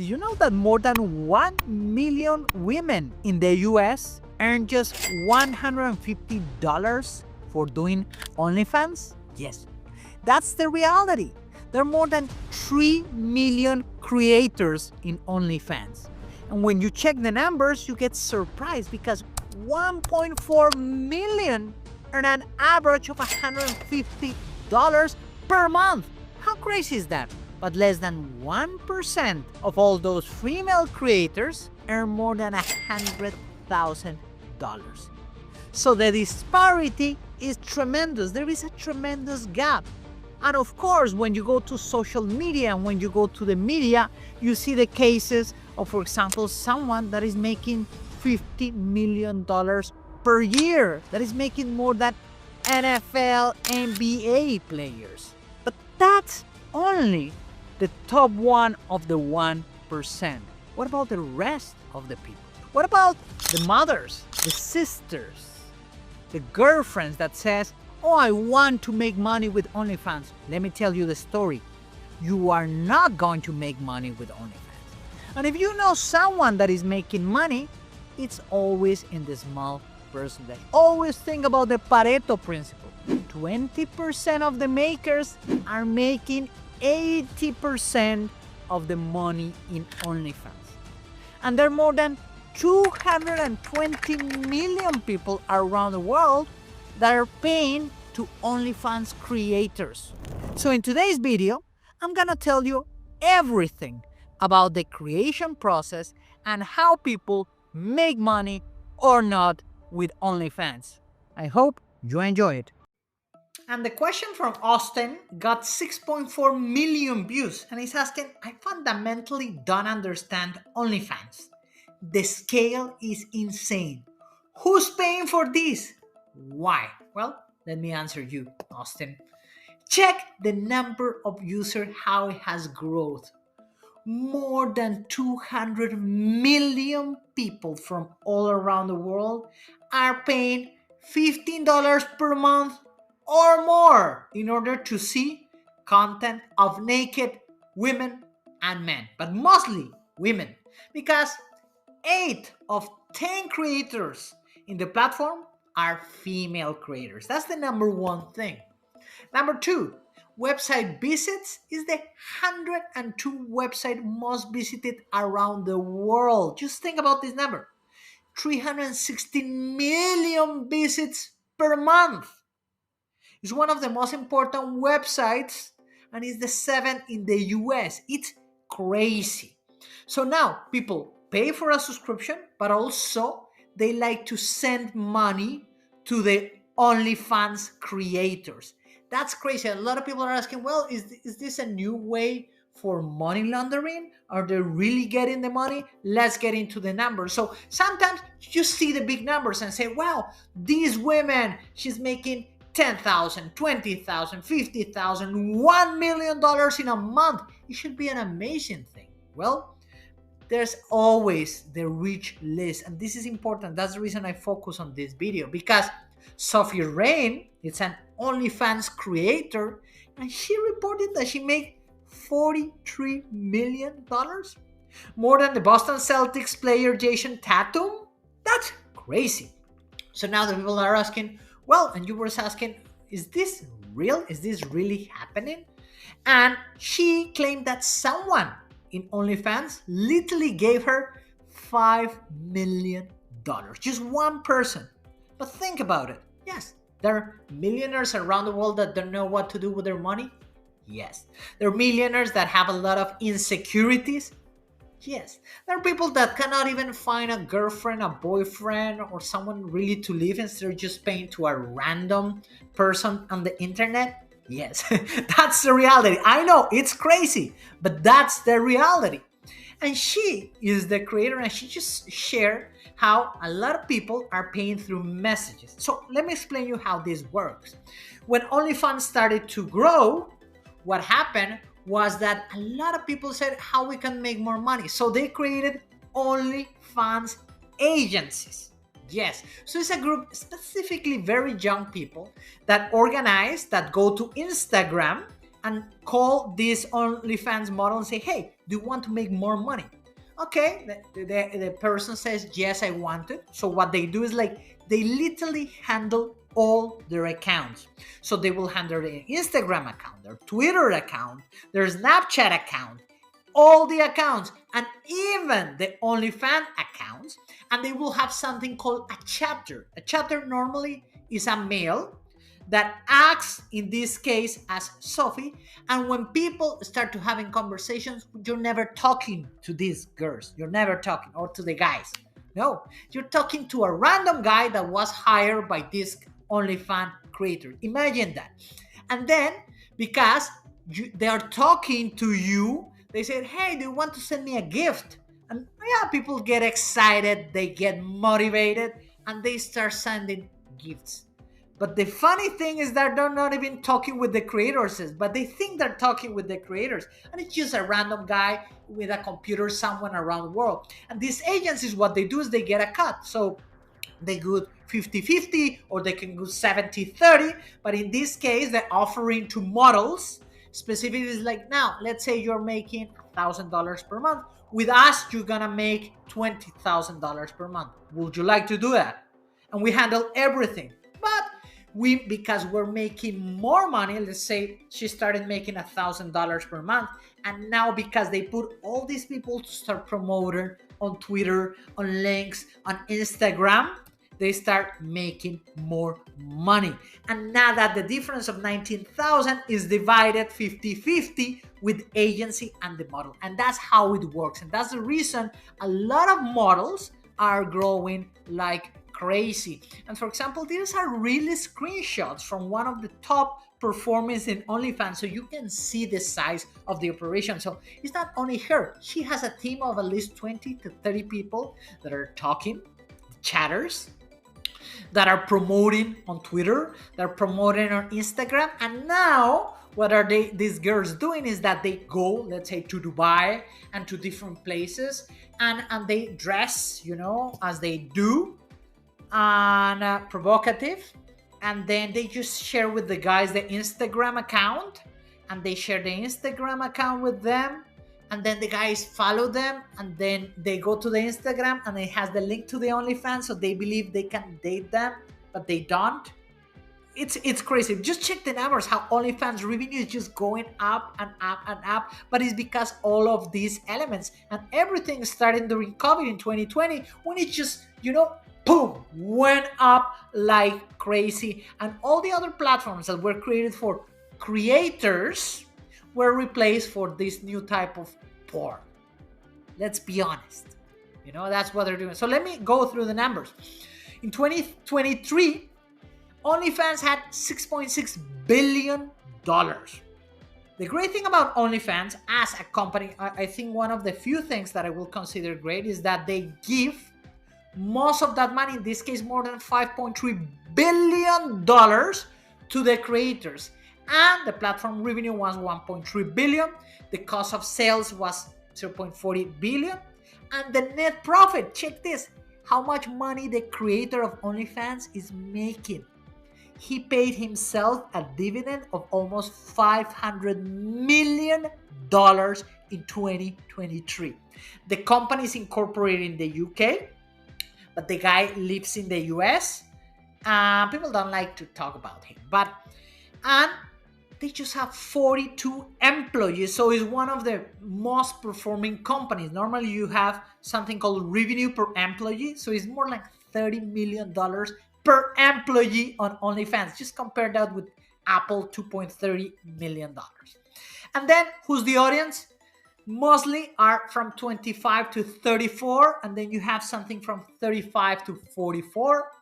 Did you know that more than 1 million women in the US earn just $150 for doing OnlyFans? Yes, that's the reality. There are more than 3 million creators in OnlyFans. And when you check the numbers, you get surprised because 1.4 million earn an average of $150 per month. How crazy is that? But less than 1% of all those female creators earn more than $100,000. So the disparity is tremendous. There is a tremendous gap. And of course, when you go to social media and when you go to the media, you see the cases of, for example, someone that is making $50 million per year, that is making more than NFL, NBA players. But that's only the top one of the 1%. What about the rest of the people? What about the mothers, the sisters, the girlfriends that says, oh, I want to make money with OnlyFans? Let me tell you the story. You are not going to make money with OnlyFans. And if you know someone that is making money, it's always in the small percentage. Always think about the Pareto principle. 20% of the makers are making 80% of the money in OnlyFans. And there are more than 220 million people around the world that are paying to OnlyFans creators. So in today's video, I'm gonna tell you everything about the creation process and how people make money or not with OnlyFans. I hope you enjoy it. And the question from Austin got 6.4 million views, and he's asking, I fundamentally don't understand OnlyFans. The scale is insane. Who's paying for this? Why? Well, let me answer you, Austin. Check the number of users, how it has grown. More than 200 million people from all around the world are paying $15 per month or more in order to see content of naked women and men, but mostly women, because 8 of 10 creators in the platform are female creators. That's the number one thing. Number 2, website visits is the 102 website most visited around the world. Just think about this number. 316 million visits per month. It's one of the most important websites and it's the 7th in the US. It's crazy. So now people pay for a subscription, but also they like to send money to the OnlyFans creators. That's crazy. A lot of people are asking, well, is this a new way for money laundering? Are they really getting the money? Let's get into the numbers. So sometimes you see the big numbers and say, wow, these women, she's making $10,000, $20,000, $50,000, $1 million in a month. It should be an amazing thing. Well, there's always the rich list, and this is important. That's the reason I focus on this video, because Sophie Rain is an OnlyFans creator, and she reported that she made $43 million, more than the Boston Celtics player Jason Tatum. That's crazy. So now the people are asking, well, and you were asking, is this real? Is this really happening? And she claimed that someone in OnlyFans literally gave her $5 million. Just one person. But think about it. Yes, there are millionaires around the world that don't know what to do with their money. Yes. There are millionaires that have a lot of insecurities. Yes. There are people that cannot even find a girlfriend, a boyfriend, or someone really to live instead of just paying to a random person on the internet. Yes, that's the reality. I know it's crazy, but that's the reality. And she is the creator, and she just shared how a lot of people are paying through messages. So let me explain you how this works. When OnlyFans started to grow, what happened was that a lot of people said how we can make more money. So they created OnlyFans agencies. Yes, so it's a group specifically very young people that organize, that go to Instagram and call this OnlyFans model and say, hey, do you want to make more money? Okay, the person says, yes, I want it. So what they do is like, they literally handle all their accounts. So they will handle their Instagram account, their Twitter account, their Snapchat account, all the accounts, and even the OnlyFans accounts. And they will have something called a chapter. A chapter normally is a male that acts in this case as Sophie. And when people start to having conversations, you're never talking to these girls, you're never talking, or to the guys. No, you're talking to a random guy that was hired by this OnlyFans creator. Imagine that. And then, because they are talking to you, they said, hey, do you want to send me a gift? And yeah, people get excited, they get motivated, and they start sending gifts. But the funny thing is that they're not even talking with the creators, but they think they're talking with the creators. And it's just a random guy with a computer somewhere around the world. And these agencies, what they do is they get a cut. So they go 50-50, or they can go 70-30. But in this case, they're offering to models specifically is like, now, let's say you're making $1,000 per month. With us, you're going to make $20,000 per month. Would you like to do that? And we handle everything. But because we're making more money, let's say she started making $1,000 per month, and now because they put all these people to start promoting on Twitter, on links, on Instagram, they start making more money. And now that the difference of 19,000 is divided 50-50 with agency and the model. And that's how it works. And that's the reason a lot of models are growing like crazy. And for example, these are really screenshots from one of the top performers in OnlyFans, so you can see the size of the operation. So it's not only her, she has a team of at least 20 to 30 people that are talking, chatters, that are promoting on Twitter, that are promoting on Instagram. And now what are these girls doing is that they go, let's say, to Dubai and to different places, and they dress, as they do, and provocative, and then they just share with the guys the Instagram account, and they share the Instagram account with them, and then the guys follow them, and then they go to the Instagram and it has the link to the OnlyFans, so they believe they can date them, but they don't. It's crazy. Just check the numbers, how OnlyFans revenue is just going up and up and up. But it's because all of these elements, and everything started during COVID in 2020, when it just, boom, went up like crazy. And all the other platforms that were created for creators were replaced for this new type of porn. Let's be honest. That's what they're doing. So let me go through the numbers. In 2023, OnlyFans had $6.6 billion. The great thing about OnlyFans as a company, I think one of the few things that I will consider great is that they give most of that money, in this case more than $5.3 billion, to the creators. And the platform revenue was $1.3 billion. The cost of sales was $0.40 billion. And the net profit, check this, how much money the creator of OnlyFans is making. He paid himself a dividend of almost $500 million in 2023. The company is incorporated in the UK, but the guy lives in the US. People don't like to talk about him, and they just have 42 employees. So it's one of the most performing companies. Normally you have something called revenue per employee. So it's more like $30 million per employee on OnlyFans. Just compare that with Apple, $2.30 million. And then who's the audience? Mostly are from 25 to 34. And then you have something from 35 to 44.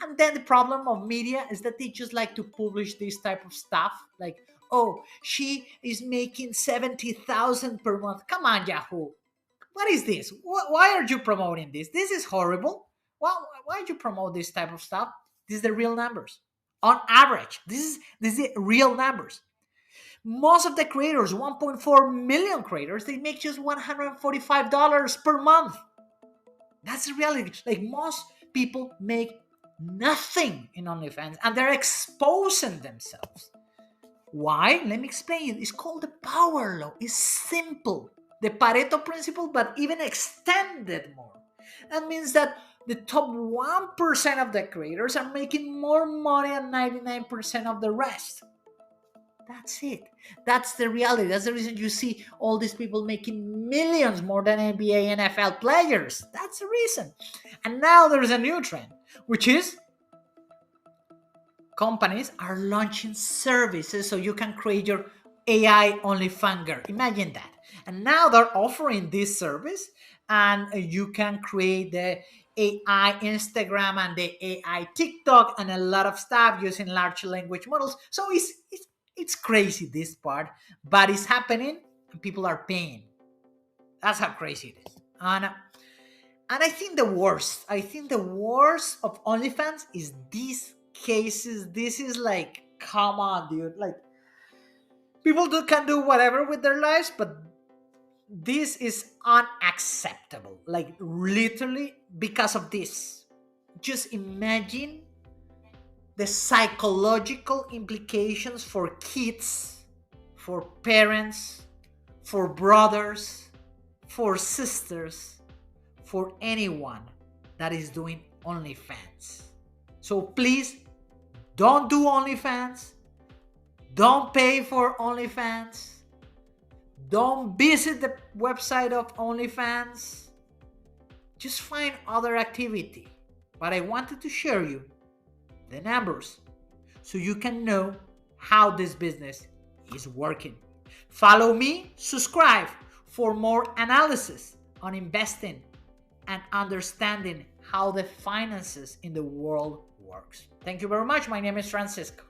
And then the problem of media is that they just like to publish this type of stuff. Like, oh, she is making 70,000 per month. Come on, Yahoo. What is this? Why are you promoting this? This is horrible. Why do you promote this type of stuff? These are the real numbers. On average, this is the real numbers. Most of the creators, 1.4 million creators, they make just $145 per month. That's the reality. Like, most people make nothing in OnlyFans, and they're exposing themselves. Why? Let me explain it. It's called the power law. It's simple. The Pareto principle, but even extended more. That means that the top 1% of the creators are making more money than 99% of the rest. That's it. That's the reality. That's the reason you see all these people making millions more than NBA, NFL players. That's the reason. And now there's a new trend, which is companies are launching services so you can create your AI OnlyFanger. Imagine that. And now they're offering this service, and you can create the AI Instagram and the AI TikTok and a lot of stuff using large language models. So it's crazy, this part, but it's happening and people are paying. That's how crazy it is. And I think the worst of OnlyFans is these cases. This is like, come on, dude. Like, can do whatever with their lives, but this is unacceptable. Like, literally, because of this. Just imagine the psychological implications for kids, for parents, for brothers, for sisters, for anyone that is doing OnlyFans. So please don't do OnlyFans. Don't pay for OnlyFans. Don't visit the website of OnlyFans. Just find other activity. But I wanted to share you the numbers so you can know how this business is working. Follow me, subscribe for more analysis on investing and understanding how the finances in the world works. Thank you very much. My name is Francisco.